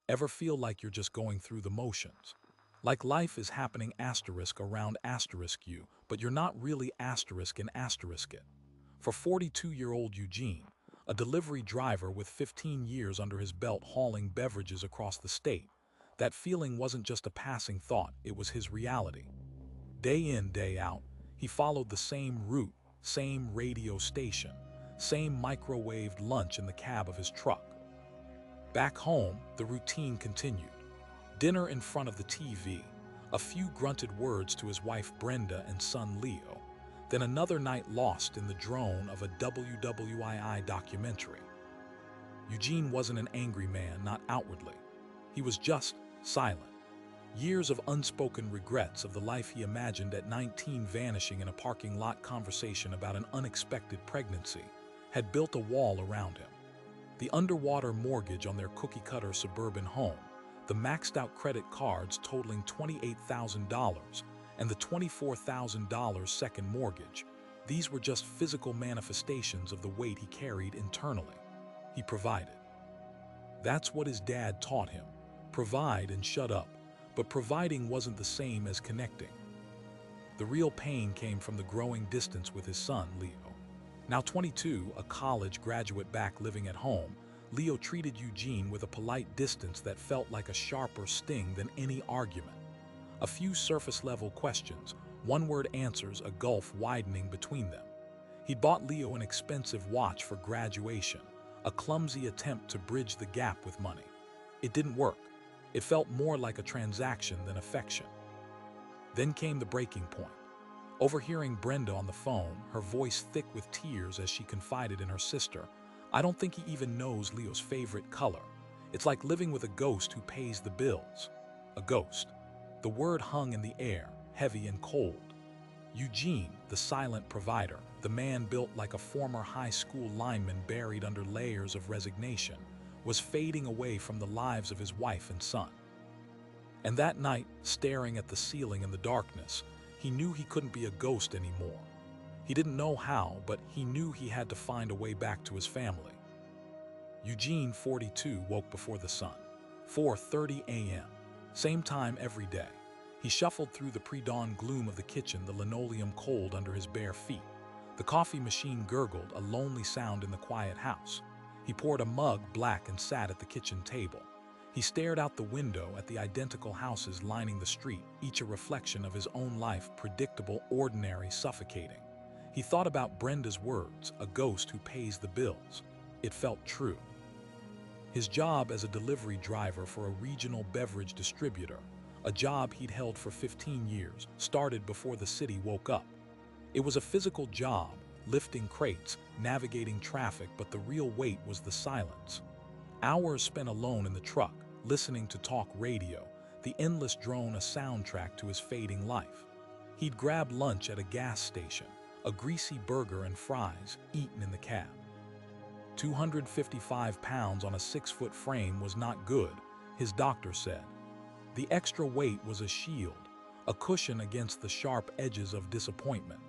Ever feel like you're just going through the motions? Like life is happening asterisk around asterisk you, but you're not really asterisk in asterisk it. For 42-year-old Eugene, a delivery driver with 15 years under his belt hauling beverages across the state, that feeling wasn't just a passing thought, it was his reality. Day in, day out, he followed the same route, same radio station, same microwaved lunch in the cab of his truck. Back home, the routine continued. Dinner in front of the TV, a few grunted words to his wife Brenda and son Leo, then another night lost in the drone of a WWII documentary. Eugene wasn't an angry man, not outwardly. He was just silent. Years of unspoken regrets of the life he imagined at 19 vanishing in a parking lot conversation about an unexpected pregnancy had built a wall around him. The underwater mortgage on their cookie-cutter suburban home, the maxed-out credit cards totaling $28,000, and the $24,000 second mortgage, these were just physical manifestations of the weight he carried internally. He provided. That's what his dad taught him. Provide and shut up. But providing wasn't the same as connecting. The real pain came from the growing distance with his son, Leo. Now 22, a college graduate back living at home, Leo treated Eugene with a polite distance that felt like a sharper sting than any argument. A few surface-level questions, one-word answers, a gulf widening between them. He'd bought Leo an expensive watch for graduation, a clumsy attempt to bridge the gap with money. It didn't work. It felt more like a transaction than affection. Then came the breaking point. Overhearing Brenda on the phone, her voice thick with tears as she confided in her sister, "I don't think he even knows Leo's favorite color. It's like living with a ghost who pays the bills." A ghost. The word hung in the air, heavy and cold. Eugene, the silent provider, the man built like a former high school lineman buried under layers of resignation, was fading away from the lives of his wife and son. And that night, staring at the ceiling in the darkness, he knew he couldn't be a ghost anymore. He didn't know how, but he knew he had to find a way back to his family. Eugene, 42, woke before the sun. 4:30 a.m. Same time every day. He shuffled through the pre-dawn gloom of the kitchen, the linoleum cold under his bare feet. The coffee machine gurgled, a lonely sound in the quiet house. He poured a mug black and sat at the kitchen table. He stared out the window at the identical houses lining the street, each a reflection of his own life, predictable, ordinary, suffocating. He thought about Brenda's words, a ghost who pays the bills. It felt true. His job as a delivery driver for a regional beverage distributor, a job he'd held for 15 years, started before the city woke up. It was a physical job, lifting crates, navigating traffic, but the real weight was the silence. Hours spent alone in the truck, listening to talk radio, the endless drone a soundtrack to his fading life. He'd grab lunch at a gas station, a greasy burger and fries, eaten in the cab. 255 pounds on a 6-foot frame was not good, his doctor said. The extra weight was a shield, a cushion against the sharp edges of disappointment.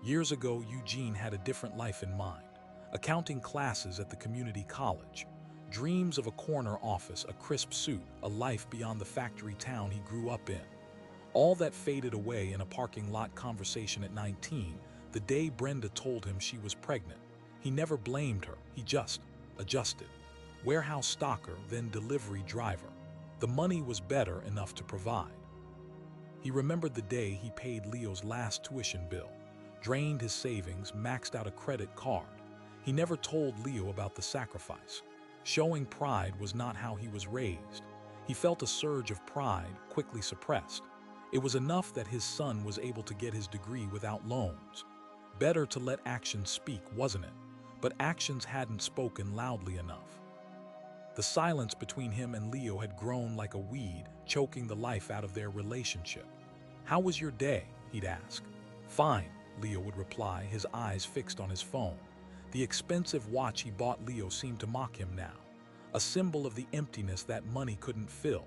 Years ago, Eugene had a different life in mind. Accounting classes at the community college, dreams of a corner office, a crisp suit, a life beyond the factory town he grew up in. All that faded away in a parking lot conversation at 19, the day Brenda told him she was pregnant. He never blamed her, he just adjusted. Warehouse stocker, then delivery driver. The money was better enough to provide. He remembered the day he paid Leo's last tuition bill, drained his savings, maxed out a credit card. He never told Leo about the sacrifice. Showing pride was not how he was raised. He felt a surge of pride, quickly suppressed. It was enough that his son was able to get his degree without loans. Better to let actions speak, wasn't it? But actions hadn't spoken loudly enough. The silence between him and Leo had grown like a weed, choking the life out of their relationship. "How was your day?" he'd ask. "Fine," Leo would reply, his eyes fixed on his phone. The expensive watch he bought Leo seemed to mock him now, a symbol of the emptiness that money couldn't fill.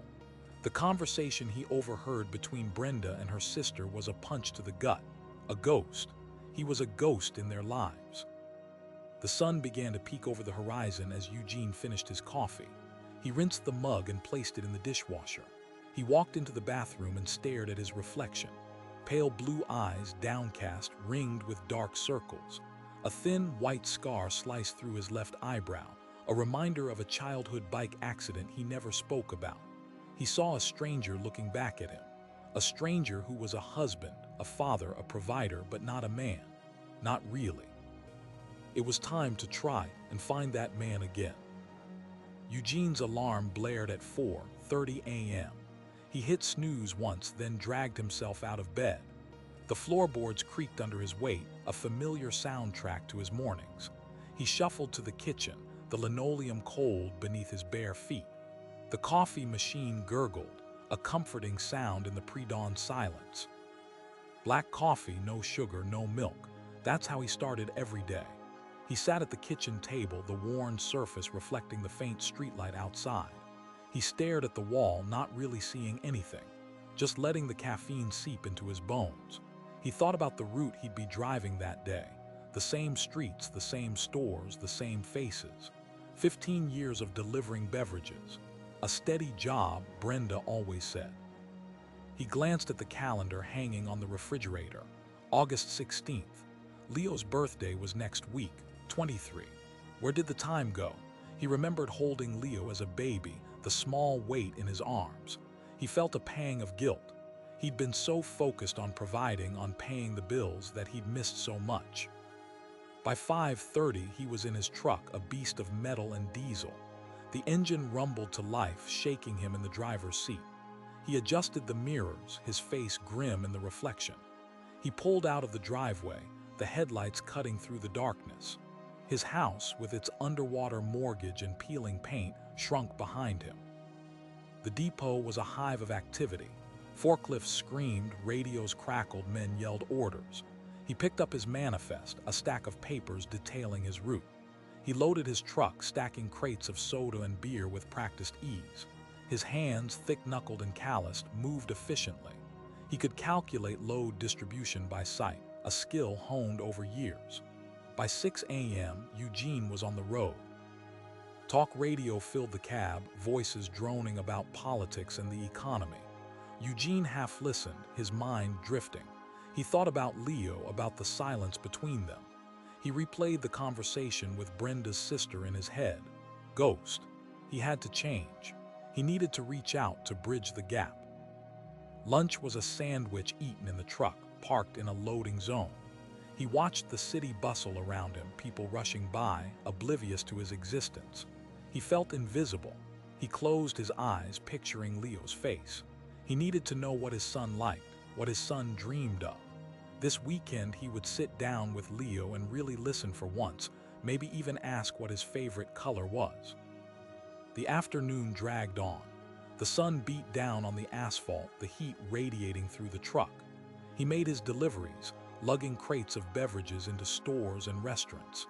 The conversation he overheard between Brenda and her sister was a punch to the gut. A ghost. He was a ghost in their lives. The sun began to peek over the horizon as Eugene finished his coffee. He rinsed the mug and placed it in the dishwasher. He walked into the bathroom and stared at his reflection. Pale blue eyes, downcast, ringed with dark circles. A thin, white scar sliced through his left eyebrow, a reminder of a childhood bike accident he never spoke about. He saw a stranger looking back at him. A stranger who was a husband, a father, a provider, but not a man. Not really. It was time to try and find that man again. Eugene's alarm blared at 4:30 a.m. He hit snooze once, then dragged himself out of bed. The floorboards creaked under his weight, a familiar soundtrack to his mornings. He shuffled to the kitchen, the linoleum cold beneath his bare feet. The coffee machine gurgled, a comforting sound in the pre-dawn silence. Black coffee, no sugar, no milk. That's how he started every day. He sat at the kitchen table, the worn surface reflecting the faint streetlight outside. He stared at the wall, not really seeing anything, just letting the caffeine seep into his bones. He thought about the route he'd be driving that day. The same streets, the same stores, the same faces. 15 years of delivering beverages. A steady job, Brenda always said. He glanced at the calendar hanging on the refrigerator. August 16th. Leo's birthday was next week, 23. Where did the time go? He remembered holding Leo as a baby, the small weight in his arms. He felt a pang of guilt. He'd been so focused on providing, on paying the bills, that he'd missed so much. By 5:30, he was in his truck, a beast of metal and diesel. The engine rumbled to life, shaking him in the driver's seat. He adjusted the mirrors, his face grim in the reflection. He pulled out of the driveway, the headlights cutting through the darkness. His house, with its underwater mortgage and peeling paint, shrunk behind him. The depot was a hive of activity. Forklifts screamed, radios crackled, men yelled orders. He picked up his manifest, a stack of papers detailing his route. He loaded his truck, stacking crates of soda and beer with practiced ease. His hands, thick-knuckled and calloused, moved efficiently. He could calculate load distribution by sight, a skill honed over years. By 6 a.m., Eugene was on the road. Talk radio filled the cab, voices droning about politics and the economy. Eugene half listened, his mind drifting. He thought about Leo, about the silence between them. He replayed the conversation with Brenda's sister in his head. Ghost. He had to change. He needed to reach out to bridge the gap. Lunch was a sandwich eaten in the truck, parked in a loading zone. He watched the city bustle around him, people rushing by, oblivious to his existence. He felt invisible. He closed his eyes, picturing Leo's face. He needed to know what his son liked, what his son dreamed of. This weekend, he would sit down with Leo and really listen for once, maybe even ask what his favorite color was. The afternoon dragged on. The sun beat down on the asphalt, the heat radiating through the truck. He made his deliveries, lugging crates of beverages into stores and restaurants.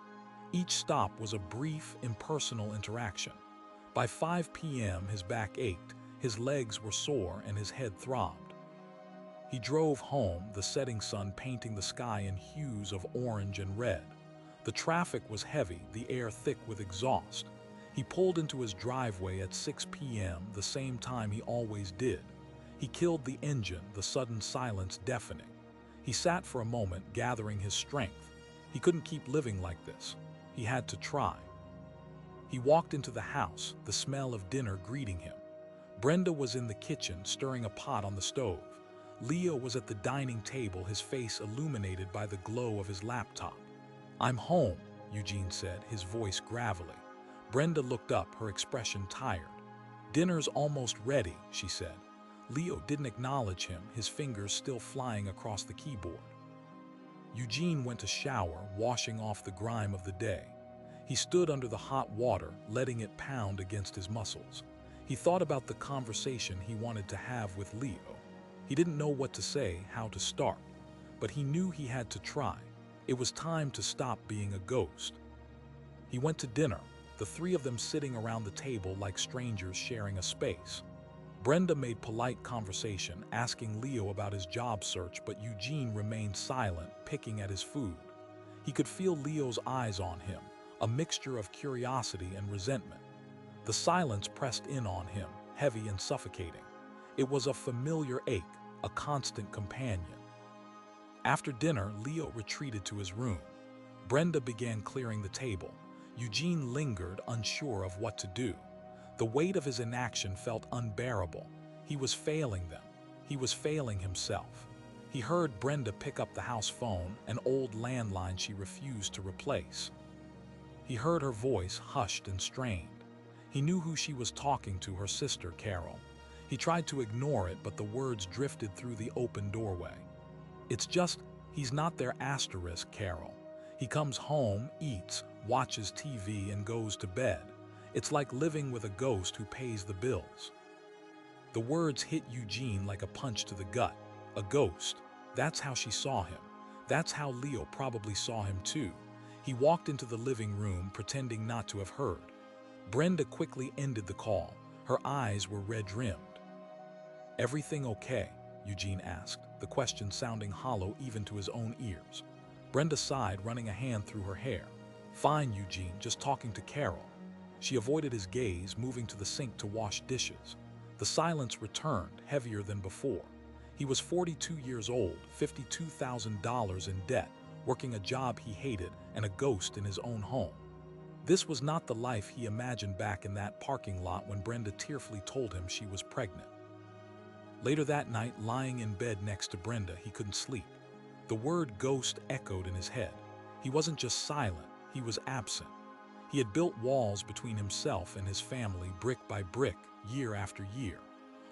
Each stop was a brief, impersonal interaction. By 5 p.m., his back ached, his legs were sore, and his head throbbed. He drove home, the setting sun painting the sky in hues of orange and red. The traffic was heavy, the air thick with exhaust. He pulled into his driveway at 6 p.m., the same time he always did. He killed the engine, the sudden silence deafening. He sat for a moment, gathering his strength. He couldn't keep living like this. He had to try. He walked into the house, the smell of dinner greeting him. Brenda was in the kitchen, stirring a pot on the stove. Leo was at the dining table, his face illuminated by the glow of his laptop. "I'm home," Eugene said, his voice gravelly. Brenda looked up, her expression tired. "Dinner's almost ready," she said. Leo didn't acknowledge him, his fingers still flying across the keyboard. Eugene went to shower, washing off the grime of the day. He stood under the hot water, letting it pound against his muscles. He thought about the conversation he wanted to have with Leo. He didn't know what to say, how to start, but he knew he had to try. It was time to stop being a ghost. He went to dinner, the three of them sitting around the table like strangers sharing a space. Brenda made polite conversation, asking Leo about his job search, but Eugene remained silent, picking at his food. He could feel Leo's eyes on him, a mixture of curiosity and resentment. The silence pressed in on him, heavy and suffocating. It was a familiar ache, a constant companion. After dinner, Leo retreated to his room. Brenda began clearing the table. Eugene lingered, unsure of what to do. The weight of his inaction felt unbearable. He was failing them. He was failing himself. He heard Brenda pick up the house phone, an old landline she refused to replace. He heard her voice, hushed and strained. He knew who she was talking to, her sister, Carol. He tried to ignore it, but the words drifted through the open doorway. It's just, he's not there, Carol. He comes home, eats, watches TV, and goes to bed. It's like living with a ghost who pays the bills. The words hit Eugene like a punch to the gut. A ghost. That's how she saw him. That's how Leo probably saw him too. He walked into the living room, pretending not to have heard. Brenda quickly ended the call. Her eyes were red-rimmed. "Everything okay?" Eugene asked, the question sounding hollow even to his own ears. Brenda sighed, running a hand through her hair. "Fine, Eugene, just talking to Carol." She avoided his gaze, moving to the sink to wash dishes. The silence returned, heavier than before. He was 42 years old, $52,000 in debt, working a job he hated, and a ghost in his own home. This was not the life he imagined back in that parking lot when Brenda tearfully told him she was pregnant. Later that night, lying in bed next to Brenda, he couldn't sleep. The word ghost echoed in his head. He wasn't just silent, he was absent. He had built walls between himself and his family, brick by brick, year after year.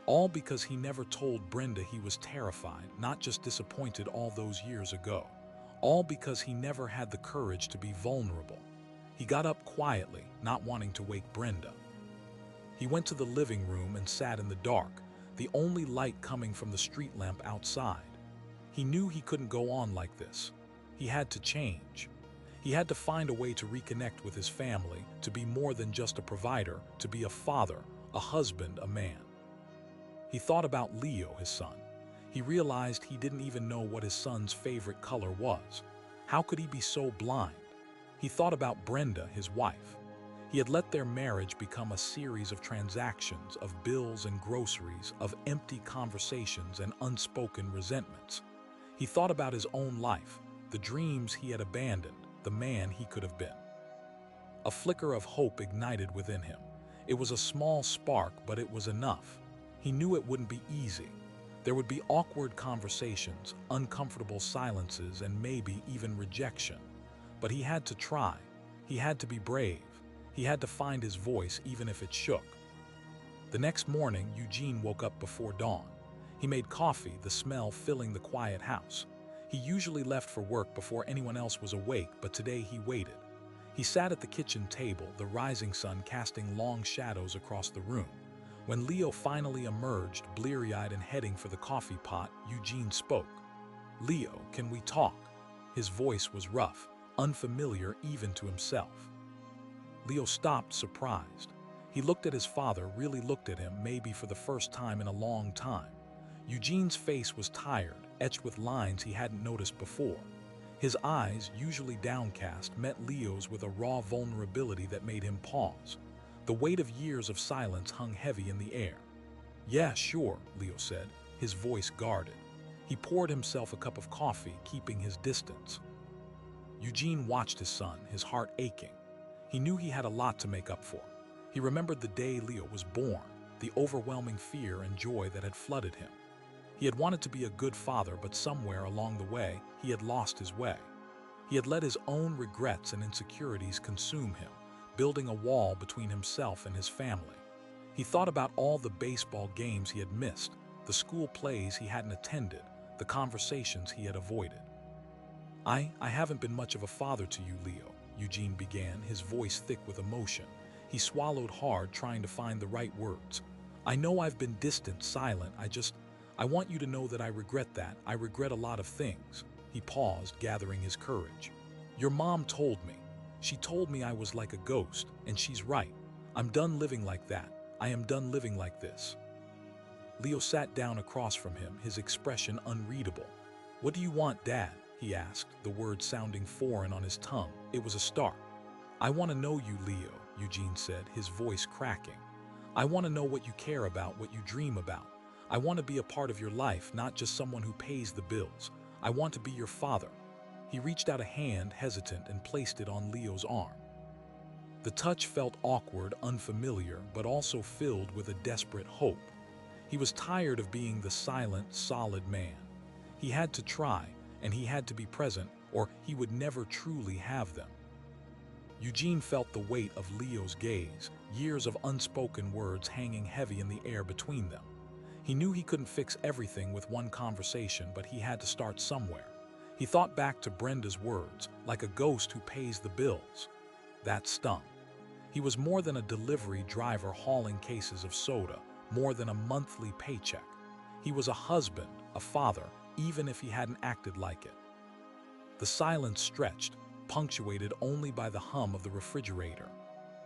All because he never told Brenda he was terrified, not just disappointed all those years ago. All because he never had the courage to be vulnerable. He got up quietly, not wanting to wake Brenda. He went to the living room and sat in the dark, the only light coming from the street lamp outside. He knew he couldn't go on like this. He had to change. He had to find a way to reconnect with his family, to be more than just a provider, to be a father, a husband, a man. He thought about Leo, his son. He realized he didn't even know what his son's favorite color was. How could he be so blind? He thought about Brenda, his wife. He had let their marriage become a series of transactions, of bills and groceries, of empty conversations and unspoken resentments. He thought about his own life, the dreams he had abandoned, the man he could have been. A flicker of hope ignited within him. It was a small spark, but it was enough. He knew it wouldn't be easy. There would be awkward conversations, uncomfortable silences, and maybe even rejection. But he had to try. He had to be brave. He had to find his voice, even if it shook. The next morning, Eugene woke up before dawn. He made coffee, the smell filling the quiet house. He usually left for work before anyone else was awake, but today he waited. He sat at the kitchen table, the rising sun casting long shadows across the room. When Leo finally emerged, bleary-eyed and heading for the coffee pot, Eugene spoke. "Leo, can we talk?" His voice was rough, unfamiliar even to himself. Leo stopped, surprised. He looked at his father, really looked at him, maybe for the first time in a long time. Eugene's face was tired, etched with lines he hadn't noticed before. His eyes, usually downcast, met Leo's with a raw vulnerability that made him pause. The weight of years of silence hung heavy in the air. "Yeah, sure," Leo said, his voice guarded. He poured himself a cup of coffee, keeping his distance. Eugene watched his son, his heart aching. He knew he had a lot to make up for. He remembered the day Leo was born, the overwhelming fear and joy that had flooded him. He had wanted to be a good father, but somewhere along the way, he had lost his way. He had let his own regrets and insecurities consume him, building a wall between himself and his family. He thought about all the baseball games he had missed, the school plays he hadn't attended, the conversations he had avoided. I haven't been much of a father to you, Leo," Eugene began, his voice thick with emotion. He swallowed hard, trying to find the right words. "I know I've been distant, silent. I want you to know that I regret that. I regret a lot of things." He paused, gathering his courage. "Your mom told me. She told me I was like a ghost, and she's right. I'm done living like that. I am done living like this." Leo sat down across from him, his expression unreadable. "What do you want, Dad?" he asked, the words sounding foreign on his tongue. It was a start. "I want to know you, Leo," Eugene said, his voice cracking. "I want to know what you care about, what you dream about. I want to be a part of your life, not just someone who pays the bills. I want to be your father." He reached out a hand, hesitant, and placed it on Leo's arm. The touch felt awkward, unfamiliar, but also filled with a desperate hope. He was tired of being the silent, solid man. He had to try, and he had to be present, or he would never truly have them. Eugene felt the weight of Leo's gaze, years of unspoken words hanging heavy in the air between them. He knew he couldn't fix everything with one conversation, but he had to start somewhere. He thought back to Brenda's words, like a ghost who pays the bills. That stung. He was more than a delivery driver hauling cases of soda, more than a monthly paycheck. He was a husband, a father, even if he hadn't acted like it. The silence stretched, punctuated only by the hum of the refrigerator.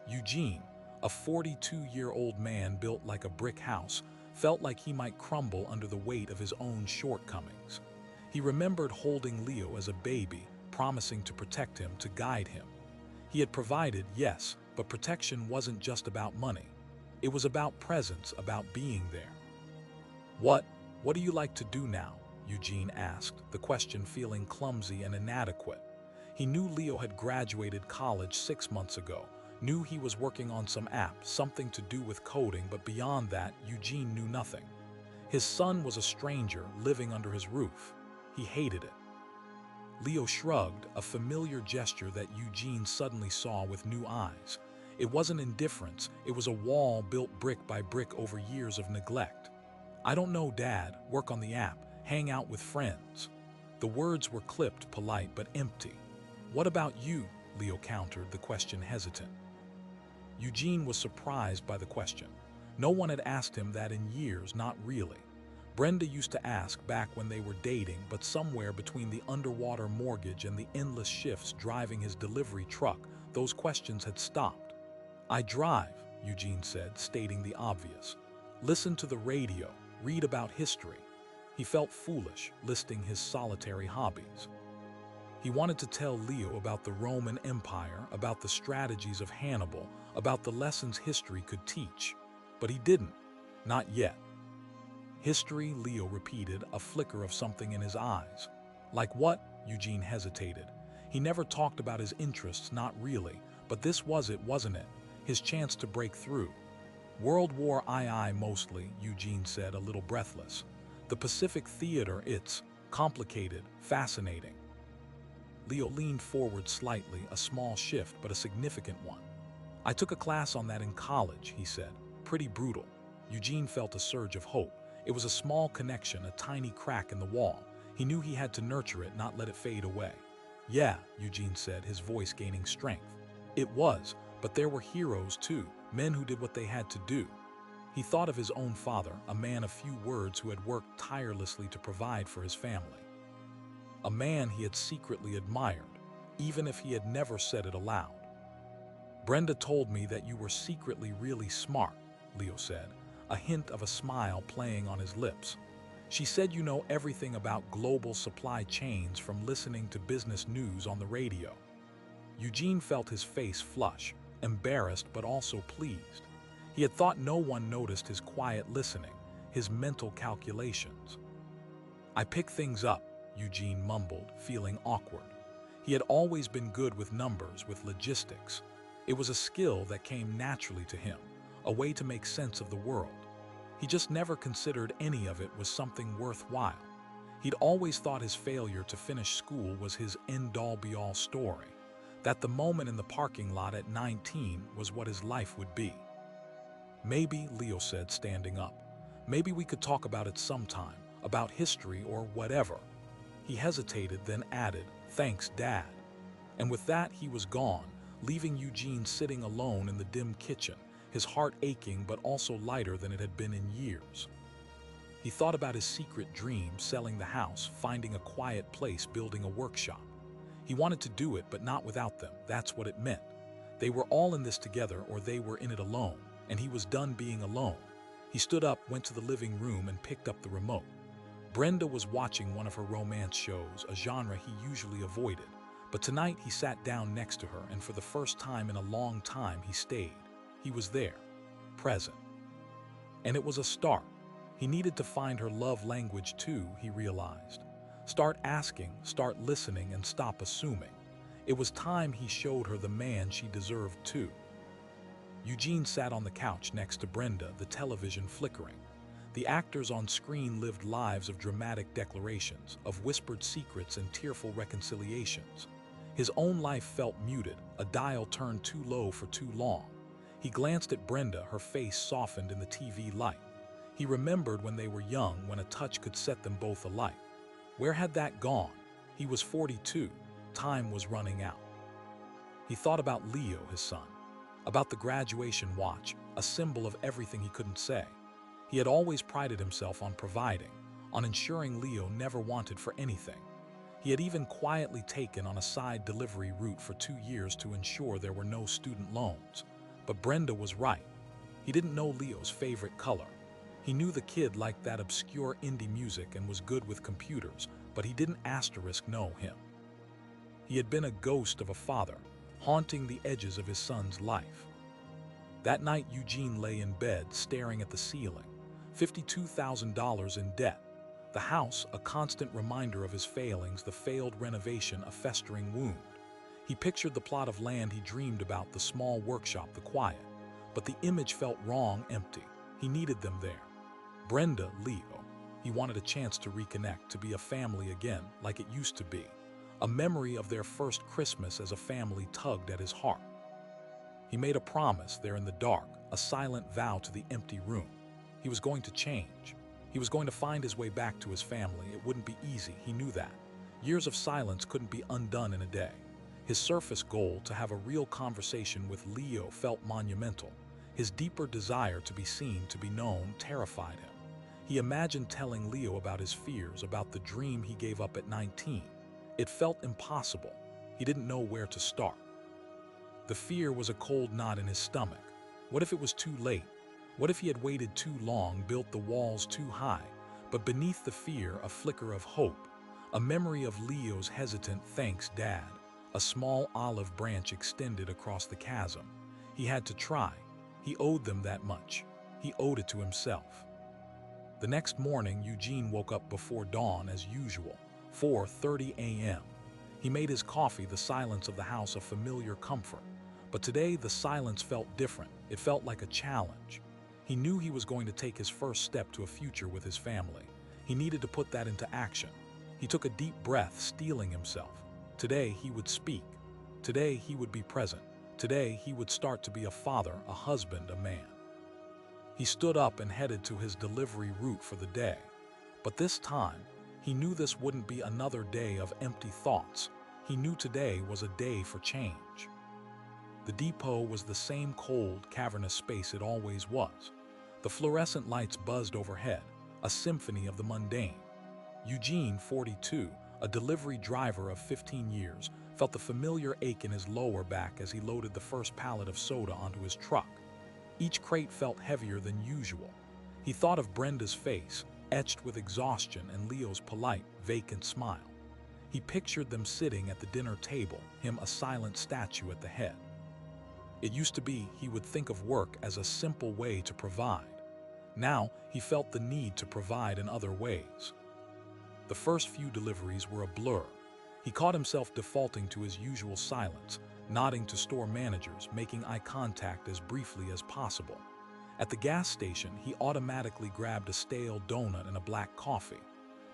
Eugene, a 42-year-old man built like a brick house, felt like he might crumble under the weight of his own shortcomings. He remembered holding Leo as a baby, promising to protect him, to guide him. He had provided, yes, but protection wasn't just about money. It was about presence, about being there. What do you like to do now?" Eugene asked, the question feeling clumsy and inadequate. He knew Leo had graduated college 6 months ago, knew he was working on some app, something to do with coding, but beyond that, Eugene knew nothing. His son was a stranger living under his roof. He hated it. Leo shrugged, a familiar gesture that Eugene suddenly saw with new eyes. It wasn't indifference, it was a wall built brick by brick over years of neglect. "I don't know, Dad. Work on the app, hang out with friends." The words were clipped, polite, but empty. "What about you?" Leo countered, the question hesitant. Eugene was surprised by the question. No one had asked him that in years, not really. Brenda used to ask back when they were dating, but somewhere between the underwater mortgage and the endless shifts driving his delivery truck, those questions had stopped. "I drive," Eugene said, stating the obvious. "Listen to the radio, read about history." He felt foolish, listing his solitary hobbies. He wanted to tell Leo about the Roman Empire, about the strategies of Hannibal, about the lessons history could teach. But he didn't. Not yet. "History," Leo repeated, a flicker of something in his eyes. "Like what?" Eugene hesitated. He never talked about his interests, not really, but this was it, wasn't it? His chance to break through. "World War II mostly," Eugene said, a little breathless. "The Pacific Theater, it's complicated, fascinating." Leo leaned forward slightly, a small shift, but a significant one. "I took a class on that in college," he said. "Pretty brutal." Eugene felt a surge of hope. It was a small connection, a tiny crack in the wall. He knew he had to nurture it, not let it fade away. "Yeah," Eugene said, his voice gaining strength. "It was, but there were heroes too, men who did what they had to do." He thought of his own father, a man of few words who had worked tirelessly to provide for his family. A man he had secretly admired, even if he had never said it aloud. "Brenda told me that you were secretly really smart," Leo said, a hint of a smile playing on his lips. "She said you know everything about global supply chains from listening to business news on the radio." Eugene felt his face flush, embarrassed but also pleased. He had thought no one noticed his quiet listening, his mental calculations. "I pick things up," Eugene mumbled, feeling awkward. He had always been good with numbers, with logistics. It was a skill that came naturally to him, a way to make sense of the world. He just never considered any of it was something worthwhile. He'd always thought his failure to finish school was his end-all be-all story, that the moment in the parking lot at 19 was what his life would be. "Maybe," Leo said, standing up, "maybe we could talk about it sometime, about history or whatever." He hesitated, then added, "Thanks, Dad." And with that, he was gone, leaving Eugene sitting alone in the dim kitchen, his heart aching but also lighter than it had been in years. He thought about his secret dream, selling the house, finding a quiet place, building a workshop. He wanted to do it, but not without them. That's what it meant. They were all in this together, or they were in it alone, and he was done being alone. He stood up, went to the living room, and picked up the remote. Brenda was watching one of her romance shows, a genre he usually avoided, But tonight he sat down next to her, and for the first time in a long time he stayed. He was there, present. And it was a start. He needed to find her love language too, he realized. Start asking, start listening, and stop assuming. It was time he showed her the man she deserved too. Eugene sat on the couch next to Brenda, the television flickering. The actors on screen lived lives of dramatic declarations, of whispered secrets and tearful reconciliations. His own life felt muted, a dial turned too low for too long. He glanced at Brenda, her face softened in the TV light. He remembered when they were young, when a touch could set them both alight. Where had that gone? He was 42. Time was running out. He thought about Leo, his son, about the graduation watch, a symbol of everything he couldn't say. He had always prided himself on providing, on ensuring Leo never wanted for anything. He had even quietly taken on a side delivery route for 2 years to ensure there were no student loans. But Brenda was right. He didn't know Leo's favorite color. He knew the kid liked that obscure indie music and was good with computers, but he didn't know him. He had been a ghost of a father, haunting the edges of his son's life. That night Eugene lay in bed, staring at the ceiling. $52,000 in debt. The house, a constant reminder of his failings, the failed renovation, a festering wound. He pictured the plot of land he dreamed about, the small workshop, the quiet. But the image felt wrong, empty. He needed them there. Brenda, Leo. He wanted a chance to reconnect, to be a family again, like it used to be. A memory of their first Christmas as a family tugged at his heart. He made a promise there in the dark, a silent vow to the empty room. He was going to change. He was going to find his way back to his family. It wouldn't be easy, he knew that. Years of silence couldn't be undone in a day. His surface goal, to have a real conversation with Leo, felt monumental. His deeper desire to be seen, to be known, terrified him. He imagined telling Leo about his fears, about the dream he gave up at 19. It felt impossible. He didn't know where to start. The fear was a cold knot in his stomach. What if it was too late? What if he had waited too long, built the walls too high? But beneath the fear, a flicker of hope. A memory of Leo's hesitant "thanks, Dad." A small olive branch extended across the chasm. He had to try. He owed them that much. He owed it to himself. The next morning, Eugene woke up before dawn as usual, 4:30 a.m. He made his coffee, the silence of the house a familiar comfort. But today the silence felt different. It felt like a challenge. He knew he was going to take his first step to a future with his family. He needed to put that into action. He took a deep breath, steeling himself. Today he would speak. Today he would be present. Today he would start to be a father, a husband, a man. He stood up and headed to his delivery route for the day. But this time, he knew this wouldn't be another day of empty thoughts. He knew today was a day for change. The depot was the same cold, cavernous space it always was. The fluorescent lights buzzed overhead, a symphony of the mundane. Eugene, 42, a delivery driver of 15 years, felt the familiar ache in his lower back as he loaded the first pallet of soda onto his truck. Each crate felt heavier than usual. He thought of Brenda's face, etched with exhaustion, and Leo's polite, vacant smile. He pictured them sitting at the dinner table, him a silent statue at the head. It used to be he would think of work as a simple way to provide. Now he felt the need to provide in other ways. The first few deliveries were a blur. He caught himself defaulting to his usual silence, nodding to store managers, making eye contact as briefly as possible. At the gas station, he automatically grabbed a stale donut and a black coffee.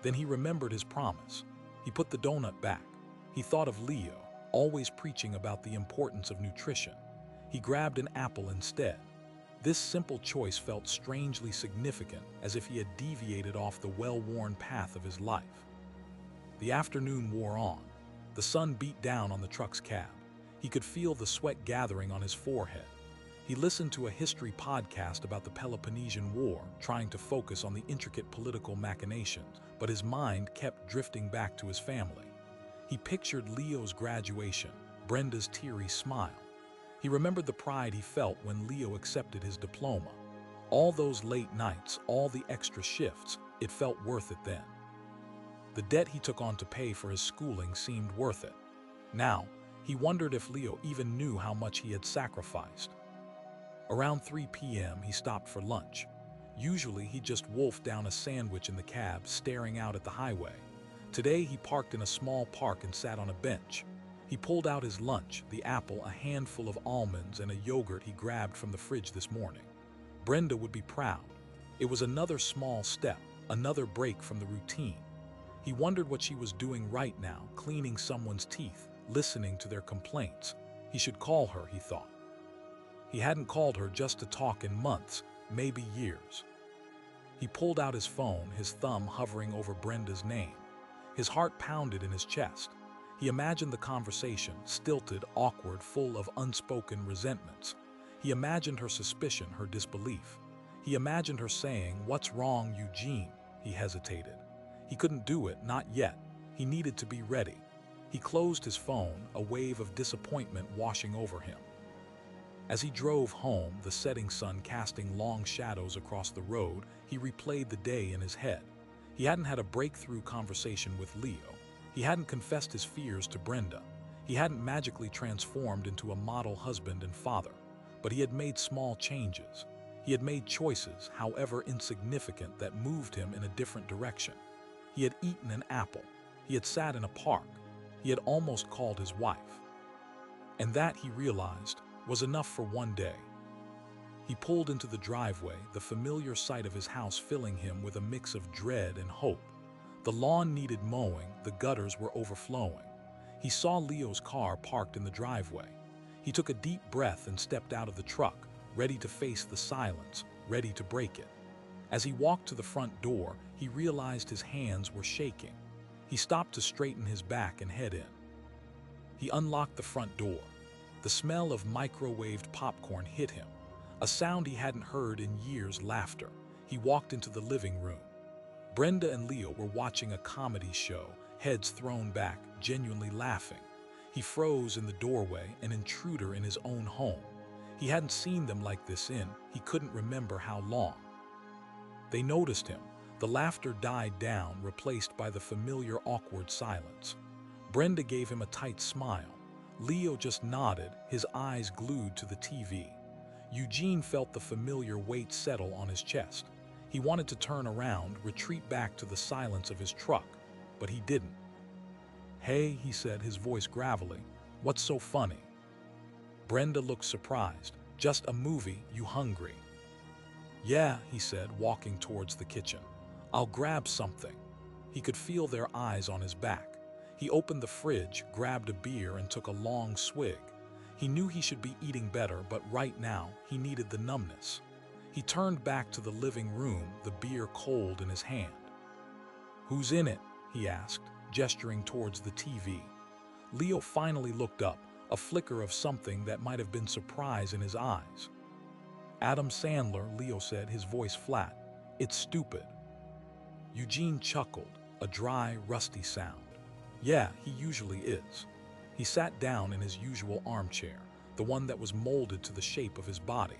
Then he remembered his promise. He put the donut back. He thought of Leo, always preaching about the importance of nutrition. He grabbed an apple instead. This simple choice felt strangely significant, as if he had deviated off the well-worn path of his life. The afternoon wore on. The sun beat down on the truck's cab. He could feel the sweat gathering on his forehead. He listened to a history podcast about the Peloponnesian War, trying to focus on the intricate political machinations, but his mind kept drifting back to his family. He pictured Leo's graduation, Brenda's teary smile. He remembered the pride he felt when Leo accepted his diploma. All those late nights, all the extra shifts, it felt worth it then. The debt he took on to pay for his schooling seemed worth it. Now, he wondered if Leo even knew how much he had sacrificed. Around 3 p.m., he stopped for lunch. Usually, he just wolfed down a sandwich in the cab, staring out at the highway. Today, he parked in a small park and sat on a bench. He pulled out his lunch, the apple, a handful of almonds, and a yogurt he grabbed from the fridge this morning. Brenda would be proud. It was another small step, another break from the routine. He wondered what she was doing right now, cleaning someone's teeth, listening to their complaints. He should call her, he thought. He hadn't called her just to talk in months, maybe years. He pulled out his phone, his thumb hovering over Brenda's name. His heart pounded in his chest. He imagined the conversation, stilted, awkward, full of unspoken resentments. He imagined her suspicion, her disbelief. He imagined her saying, "What's wrong, Eugene?" He hesitated. He couldn't do it, not yet. He needed to be ready. He closed his phone, a wave of disappointment washing over him. As he drove home, the setting sun casting long shadows across the road, he replayed the day in his head. He hadn't had a breakthrough conversation with Leo. He hadn't confessed his fears to Brenda. He hadn't magically transformed into a model husband and father. But he had made small changes. He had made choices, however insignificant, that moved him in a different direction. He had eaten an apple. He had sat in a park. He had almost called his wife. And that, he realized, was enough for one day. He pulled into the driveway, the familiar sight of his house filling him with a mix of dread and hope. The lawn needed mowing, the gutters were overflowing. He saw Leo's car parked in the driveway. He took a deep breath and stepped out of the truck, ready to face the silence, ready to break it. As he walked to the front door, he realized his hands were shaking. He stopped to straighten his back and head in. He unlocked the front door. The smell of microwaved popcorn hit him, a sound he hadn't heard in years. Laughter. He walked into the living room. Brenda and Leo were watching a comedy show, heads thrown back, genuinely laughing. He froze in the doorway, an intruder in his own home. He hadn't seen them like this in, he couldn't remember how long. They noticed him. The laughter died down, replaced by the familiar awkward silence. Brenda gave him a tight smile. Leo just nodded, his eyes glued to the TV. Eugene felt the familiar weight settle on his chest. He wanted to turn around, retreat back to the silence of his truck, but he didn't. "Hey," he said, his voice gravelly, "what's so funny?" Brenda looked surprised. "Just a movie, you hungry?" "Yeah," he said, walking towards the kitchen. "I'll grab something." He could feel their eyes on his back. He opened the fridge, grabbed a beer, and took a long swig. He knew he should be eating better, but right now, he needed the numbness. He turned back to the living room, the beer cold in his hand. "Who's in it?" he asked, gesturing towards the TV. Leo finally looked up, a flicker of something that might have been surprise in his eyes. "Adam Sandler," Leo said, his voice flat. "It's stupid." Eugene chuckled, a dry, rusty sound. "Yeah, he usually is." He sat down in his usual armchair, the one that was molded to the shape of his body.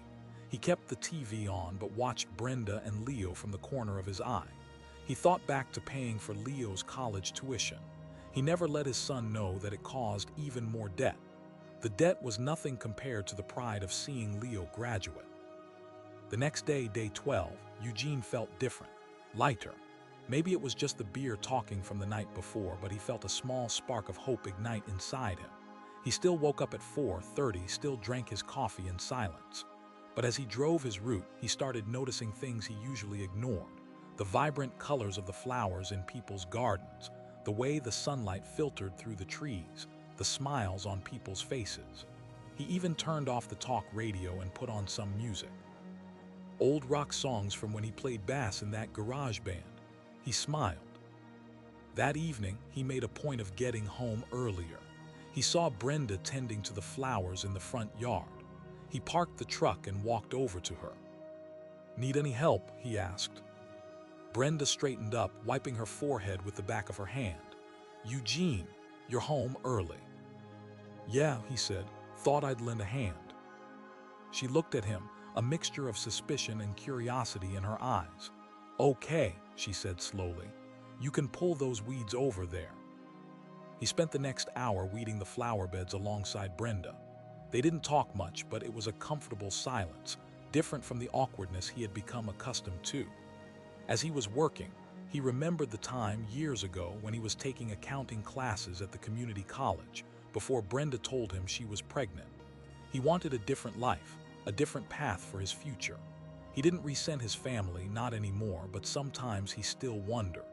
He kept the TV on but watched Brenda and Leo from the corner of his eye. He thought back to paying for Leo's college tuition. He never let his son know that it caused even more debt. The debt was nothing compared to the pride of seeing Leo graduate. The next day, day 12, Eugene felt different, lighter. Maybe it was just the beer talking from the night before, but he felt a small spark of hope ignite inside him. He still woke up at 4:30, still drank his coffee in silence. But as he drove his route, he started noticing things he usually ignored. The vibrant colors of the flowers in people's gardens, the way the sunlight filtered through the trees, the smiles on people's faces. He even turned off the talk radio and put on some music. Old rock songs from when he played bass in that garage band. He smiled. That evening, he made a point of getting home earlier. He saw Brenda tending to the flowers in the front yard. He parked the truck and walked over to her. "Need any help?" he asked. Brenda straightened up, wiping her forehead with the back of her hand. "Eugene, you're home early." "Yeah," he said, "thought I'd lend a hand." She looked at him, a mixture of suspicion and curiosity in her eyes. "Okay," she said slowly. "You can pull those weeds over there." He spent the next hour weeding the flower beds alongside Brenda. They didn't talk much, but it was a comfortable silence, different from the awkwardness he had become accustomed to. As he was working, he remembered the time years ago when he was taking accounting classes at the community college before Brenda told him she was pregnant. He wanted a different life, a different path for his future. He didn't resent his family, not anymore, but sometimes he still wondered.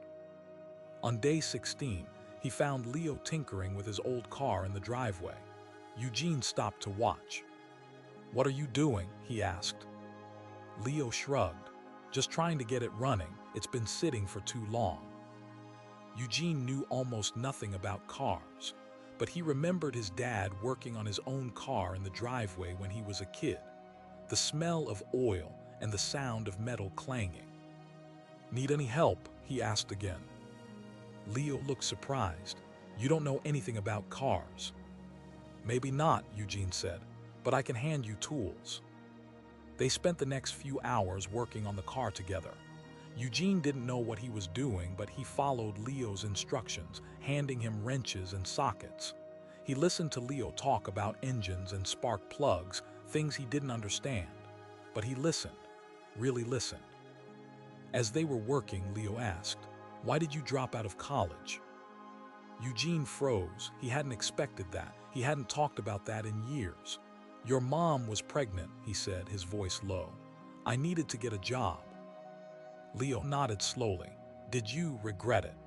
On day 16, he found Leo tinkering with his old car in the driveway. Eugene stopped to watch. "What are you doing?" he asked. Leo shrugged. "Just trying to get it running. It's been sitting for too long." Eugene knew almost nothing about cars, but he remembered his dad working on his own car in the driveway when he was a kid. The smell of oil and the sound of metal clanging. "Need any help?" he asked again. Leo looked surprised. "You don't know anything about cars." "Maybe not," Eugene said, "but I can hand you tools." They spent the next few hours working on the car together. Eugene didn't know what he was doing, but he followed Leo's instructions, handing him wrenches and sockets. He listened to Leo talk about engines and spark plugs, things he didn't understand. But he listened, really listened. As they were working, Leo asked, "Why did you drop out of college?" Eugene froze. He hadn't expected that. He hadn't talked about that in years. "Your mom was pregnant," he said, his voice low. "I needed to get a job." Leo nodded slowly. "Did you regret it?"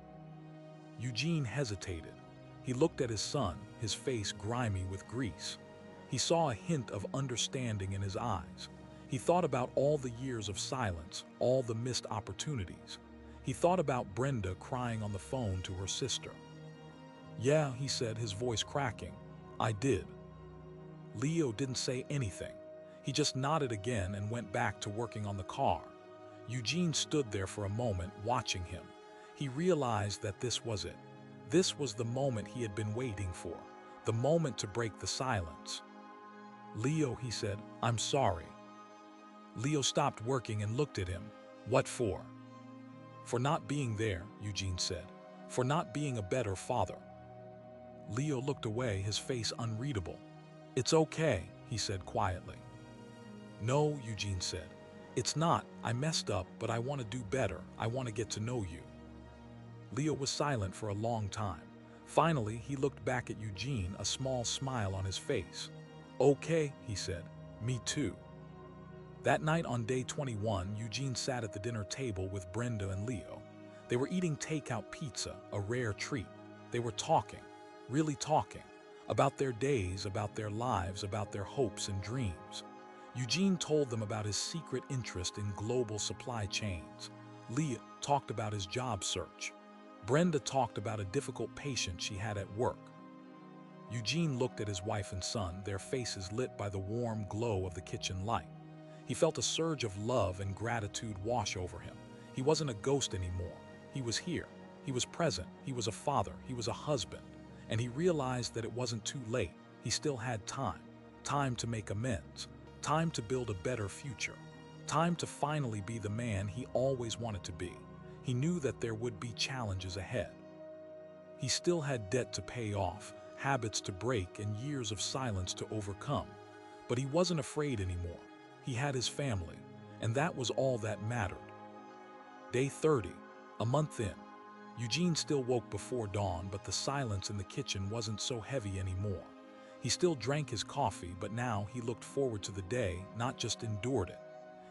Eugene hesitated. He looked at his son, his face grimy with grease. He saw a hint of understanding in his eyes. He thought about all the years of silence, all the missed opportunities. He thought about Brenda crying on the phone to her sister. "Yeah," he said, his voice cracking. "I did." Leo didn't say anything. He just nodded again and went back to working on the car. Eugene stood there for a moment, watching him. He realized that this was it. This was the moment he had been waiting for, the moment to break the silence. "Leo," he said, "I'm sorry." Leo stopped working and looked at him. "What for?" "For not being there," Eugene said. "For not being a better father." Leo looked away, his face unreadable. "It's okay," he said quietly. "No," Eugene said. "It's not. I messed up, but I want to do better. I want to get to know you." Leo was silent for a long time. Finally, he looked back at Eugene, a small smile on his face. "Okay," he said. "Me too." That night on day 21, Eugene sat at the dinner table with Brenda and Leo. They were eating takeout pizza, a rare treat. They were talking, really talking, about their days, about their lives, about their hopes and dreams. Eugene told them about his secret interest in global supply chains. Leo talked about his job search. Brenda talked about a difficult patient she had at work. Eugene looked at his wife and son, their faces lit by the warm glow of the kitchen light. He felt a surge of love and gratitude wash over him. He wasn't a ghost anymore. He was here. He was present. He was a father. He was a husband. And he realized that it wasn't too late. He still had time. Time to make amends. Time to build a better future. Time to finally be the man he always wanted to be. He knew that there would be challenges ahead. He still had debt to pay off, habits to break, and years of silence to overcome. But he wasn't afraid anymore. He had his family, and that was all that mattered. Day 30, a month in. Eugene still woke before dawn, but the silence in the kitchen wasn't so heavy anymore. He still drank his coffee, but now he looked forward to the day, not just endured it.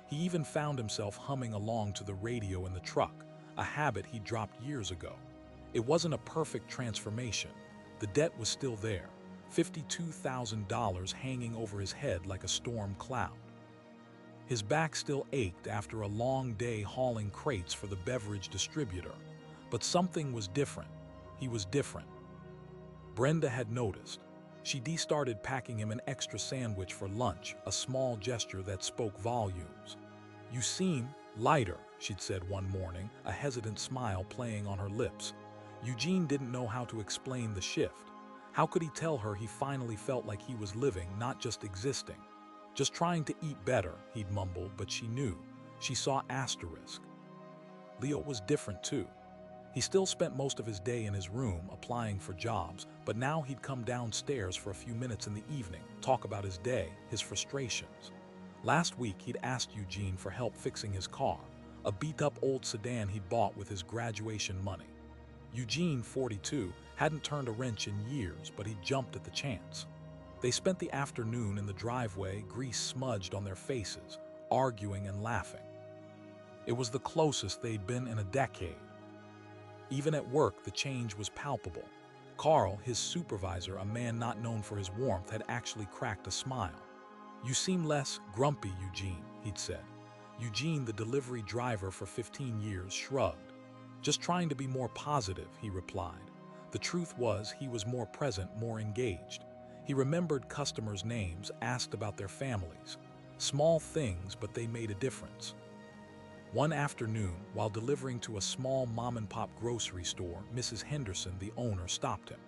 He even found himself humming along to the radio in the truck, a habit he dropped years ago. It wasn't a perfect transformation. The debt was still there, $52,000 hanging over his head like a storm cloud. His back still ached after a long day hauling crates for the beverage distributor. But something was different. He was different. Brenda had noticed. She started packing him an extra sandwich for lunch, a small gesture that spoke volumes. "You seem lighter," she'd said one morning, a hesitant smile playing on her lips. Eugene didn't know how to explain the shift. How could he tell her he finally felt like he was living, not just existing? "Just trying to eat better," he'd mumbled, but she knew. She saw asterisk. Leo was different too. He still spent most of his day in his room applying for jobs, but now he'd come downstairs for a few minutes in the evening, talk about his day, his frustrations. Last week, he'd asked Eugene for help fixing his car, a beat-up old sedan he'd bought with his graduation money. Eugene, 42, hadn't turned a wrench in years, but he jumped at the chance. They spent the afternoon in the driveway, grease smudged on their faces, arguing and laughing. It was the closest they'd been in a decade. Even at work, the change was palpable. Carl, his supervisor, a man not known for his warmth, had actually cracked a smile. "You seem less grumpy, Eugene," he'd said. Eugene, the delivery driver for 15 years, shrugged. "Just trying to be more positive," he replied. The truth was, he was more present, more engaged. He remembered customers' names, asked about their families. Small things, but they made a difference. One afternoon, while delivering to a small mom-and-pop grocery store, Mrs. Henderson, the owner, stopped him.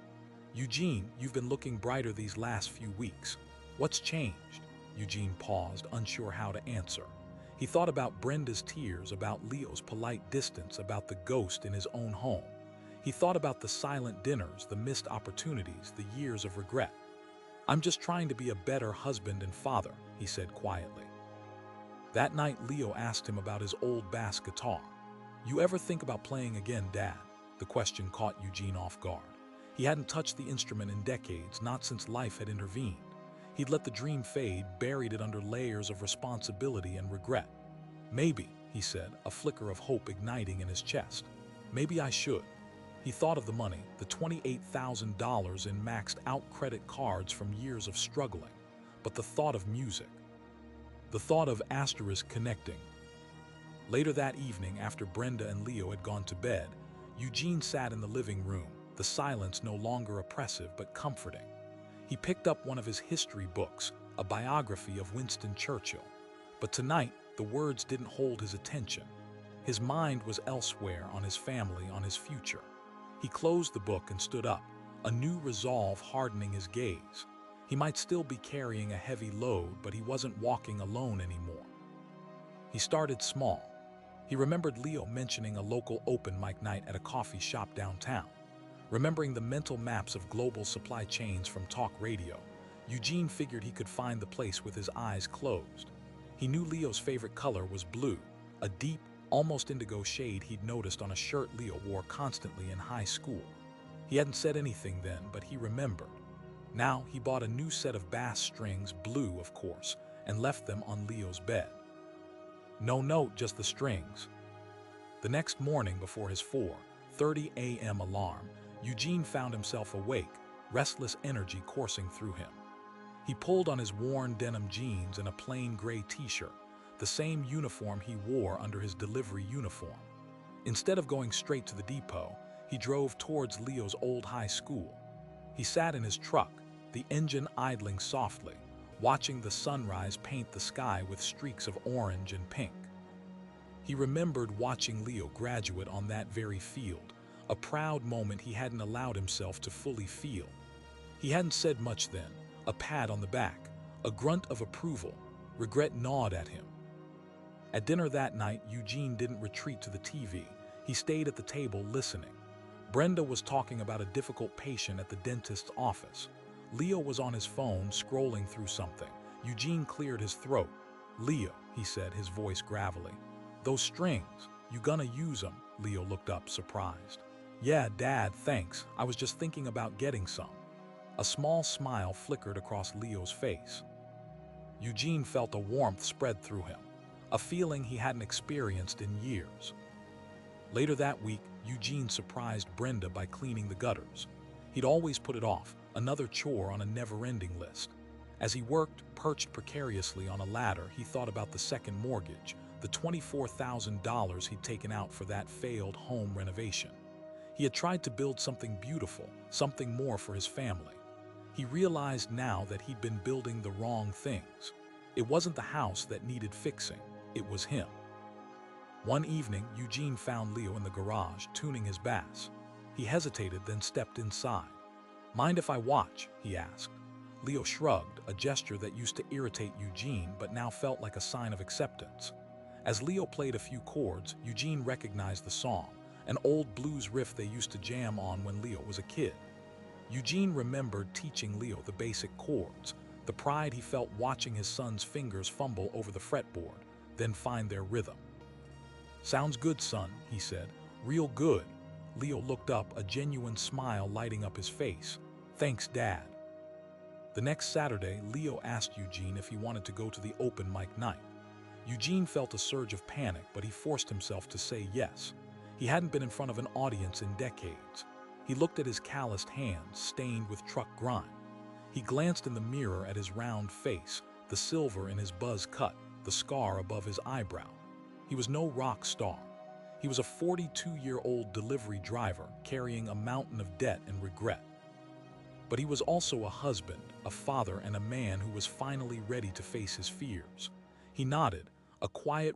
"Eugene, you've been looking brighter these last few weeks. What's changed?" Eugene paused, unsure how to answer. He thought about Brenda's tears, about Leo's polite distance, about the ghost in his own home. He thought about the silent dinners, the missed opportunities, the years of regret. "I'm just trying to be a better husband and father," he said quietly. That night, Leo asked him about his old bass guitar. "You ever think about playing again, Dad?" The question caught Eugene off guard. He hadn't touched the instrument in decades, not since life had intervened. He'd let the dream fade, buried it under layers of responsibility and regret. "Maybe," he said, a flicker of hope igniting in his chest. "Maybe I should." He thought of the money, the $28,000 in maxed-out credit cards from years of struggling. But the thought of music, the thought of connecting. Later that evening, after Brenda and Leo had gone to bed, Eugene sat in the living room, the silence no longer oppressive but comforting. He picked up one of his history books, a biography of Winston Churchill. But tonight, the words didn't hold his attention. His mind was elsewhere, on his family, on his future. He closed the book and stood up, a new resolve hardening his gaze. He might still be carrying a heavy load, but he wasn't walking alone anymore. He started small. He remembered Leo mentioning a local open mic night at a coffee shop downtown. Remembering the mental maps of global supply chains from talk radio, Eugene figured he could find the place with his eyes closed. He knew Leo's favorite color was blue, a deep, almost indigo shade he'd noticed on a shirt Leo wore constantly in high school. He hadn't said anything then, but he remembered. Now he bought a new set of bass strings, blue of course, and left them on Leo's bed. No note, just the strings. The next morning, before his 4:30 a.m. alarm, Eugene found himself awake, restless energy coursing through him. He pulled on his worn denim jeans and a plain gray t-shirt, the same uniform he wore under his delivery uniform. Instead of going straight to the depot, he drove towards Leo's old high school. He sat in his truck, the engine idling softly, watching the sunrise paint the sky with streaks of orange and pink. He remembered watching Leo graduate on that very field, a proud moment he hadn't allowed himself to fully feel. He hadn't said much then, a pat on the back, a grunt of approval. Regret gnawed at him. At dinner that night, Eugene didn't retreat to the TV. He stayed at the table listening. Brenda was talking about a difficult patient at the dentist's office. Leo was on his phone, scrolling through something. Eugene cleared his throat. "Leo," he said, his voice gravelly. "Those strings, you gonna use them?" Leo looked up, surprised. "Yeah, Dad, thanks. I was just thinking about getting some." A small smile flickered across Leo's face. Eugene felt a warmth spread through him, a feeling he hadn't experienced in years. Later that week, Eugene surprised Brenda by cleaning the gutters. He'd always put it off, another chore on a never-ending list. As he worked, perched precariously on a ladder, he thought about the second mortgage, the $24,000 he'd taken out for that failed home renovation. He had tried to build something beautiful, something more for his family. He realized now that he'd been building the wrong things. It wasn't the house that needed fixing, it was him. One evening, Eugene found Leo in the garage, tuning his bass. He hesitated, then stepped inside. "Mind if I watch?" he asked. Leo shrugged, a gesture that used to irritate Eugene but now felt like a sign of acceptance. As Leo played a few chords, Eugene recognized the song, an old blues riff they used to jam on when Leo was a kid. Eugene remembered teaching Leo the basic chords, the pride he felt watching his son's fingers fumble over the fretboard, then find their rhythm. "Sounds good, son," he said. "Real good." Leo looked up, a genuine smile lighting up his face. "Thanks, Dad." The next Saturday, Leo asked Eugene if he wanted to go to the open mic night. Eugene felt a surge of panic, but he forced himself to say yes. He hadn't been in front of an audience in decades. He looked at his calloused hands, stained with truck grime. He glanced in the mirror at his round face, the silver in his buzz cut, the scar above his eyebrow. He was no rock star. He was a 42-year-old delivery driver carrying a mountain of debt and regret. But he was also a husband, a father, and a man who was finally ready to face his fears. He nodded, a quiet